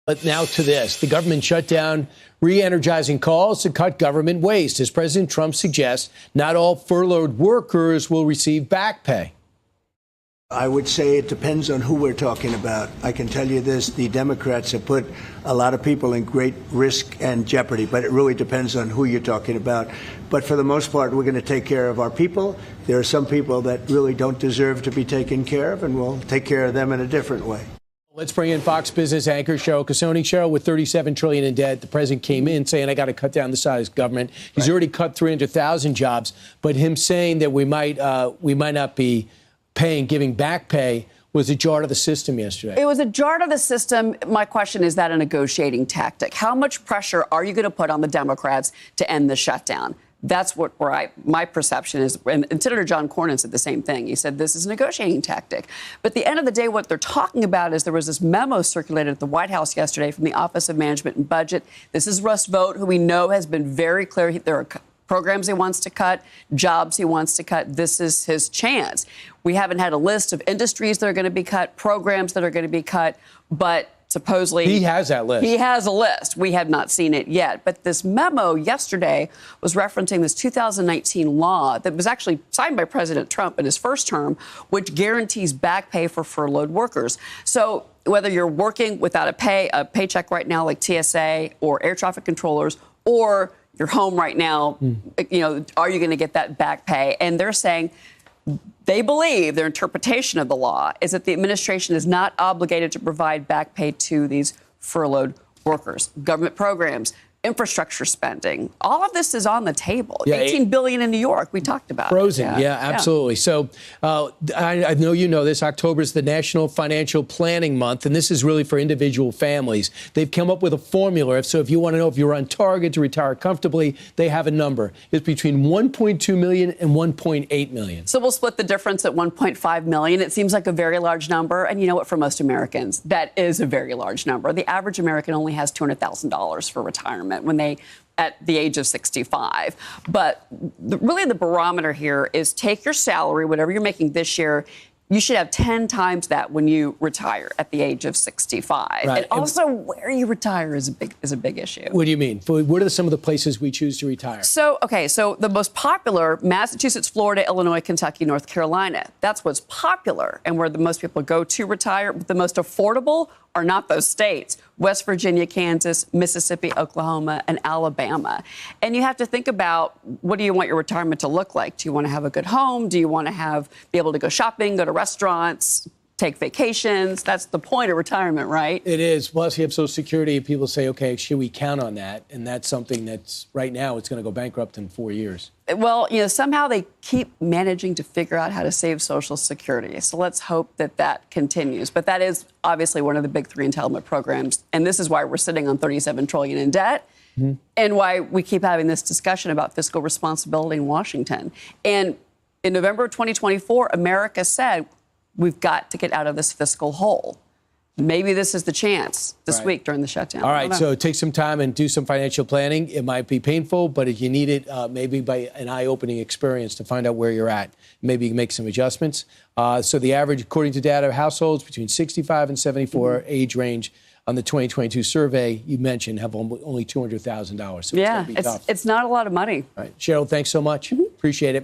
But now to this. The government shutdown, re-energizing calls to cut government waste. As President Trump suggests, not all furloughed workers will receive back pay. I would say it depends on who we're talking about. I can tell you this, the Democrats have put a lot of people in great risk and jeopardy, but it really depends on who you're talking about. But for the most part, we're going to take care of our people. There are some people that really don't deserve to be taken care of, and we'll take care of them in a different way. Let's bring in Fox Business anchor Cheryl Casoni. Cheryl, with $37 trillion in debt, the president came in saying, I got to cut down the size of government. He's already cut 300,000 jobs, but him saying that we might not be giving back pay was a jar to the system yesterday. It was a jar to the system. My question is that a negotiating tactic? How much pressure are you going to put on the Democrats to end the shutdown? That's my perception is, and Senator John Cornyn said the same thing. He said this is a negotiating tactic. But at the end of the day, what they're talking about is there was this memo circulated at the White House yesterday from the Office of Management and Budget. This is Russ Vought, who we know has been very clear. There are programs he wants to cut, jobs he wants to cut. This is his chance. We haven't had a list of industries that are going to be cut, programs that are going to be cut, but supposedly he has that list. He has a list. We have not seen it yet. But this memo yesterday was referencing this 2019 law that was actually signed by President Trump in his first term, which guarantees back pay for furloughed workers. So whether you're working without a paycheck right now, like TSA or air traffic controllers, or you're home right now, are you going to get that back pay? And they're saying they believe their interpretation of the law is that the administration is not obligated to provide back pay to these furloughed workers. Government programs, infrastructure spending, all of this is on the table. Yeah, $18 billion in New York, we talked about. Frozen, yeah, absolutely. So I know you know this. October is the National Financial Planning Month, and this is really for individual families. They've come up with a formula. So if you want to know if you're on target to retire comfortably, they have a number. It's between 1.2 million and 1.8 million. So we'll split the difference at 1.5 million. It seems like a very large number. And you know what? For most Americans, that is a very large number. The average American only has $200,000 for retirement when they at the age of 65. But really the barometer here is take your salary, whatever you're making this year, you should have 10 times that when you retire at the age of 65. Right. And also where you retire is a big issue. What do you mean? What are some of the places we choose to retire? So the most popular, Massachusetts, Florida, Illinois, Kentucky, North Carolina. That's what's popular and where the most people go to retire. But the most affordable are not those states. West Virginia, Kansas, Mississippi, Oklahoma, and Alabama. And you have to think about, what do you want your retirement to look like? Do you want to have a good home? Do you want to be able to go shopping, go to restaurants, take vacations? That's the point of retirement, right? It is. Plus, you have Social Security. People say, okay, should we count on that? And that's something that's right now, it's going to go bankrupt in 4 years. Well, somehow they keep managing to figure out how to save Social Security. So let's hope that continues. But that is obviously one of the big three entitlement programs. And this is why we're sitting on $37 trillion in debt and why we keep having this discussion about fiscal responsibility in Washington. And in November of 2024, America said, we've got to get out of this fiscal hole. Maybe this is the chance this week during the shutdown. All right, so take some time and do some financial planning. It might be painful, but if you need it, maybe by an eye-opening experience to find out where you're at. Maybe you can make some adjustments. So the average, according to data, households between 65 and 74 age range on the 2022 survey you mentioned have only $200,000. So it's not a lot of money. All right, Cheryl, thanks so much. Appreciate it.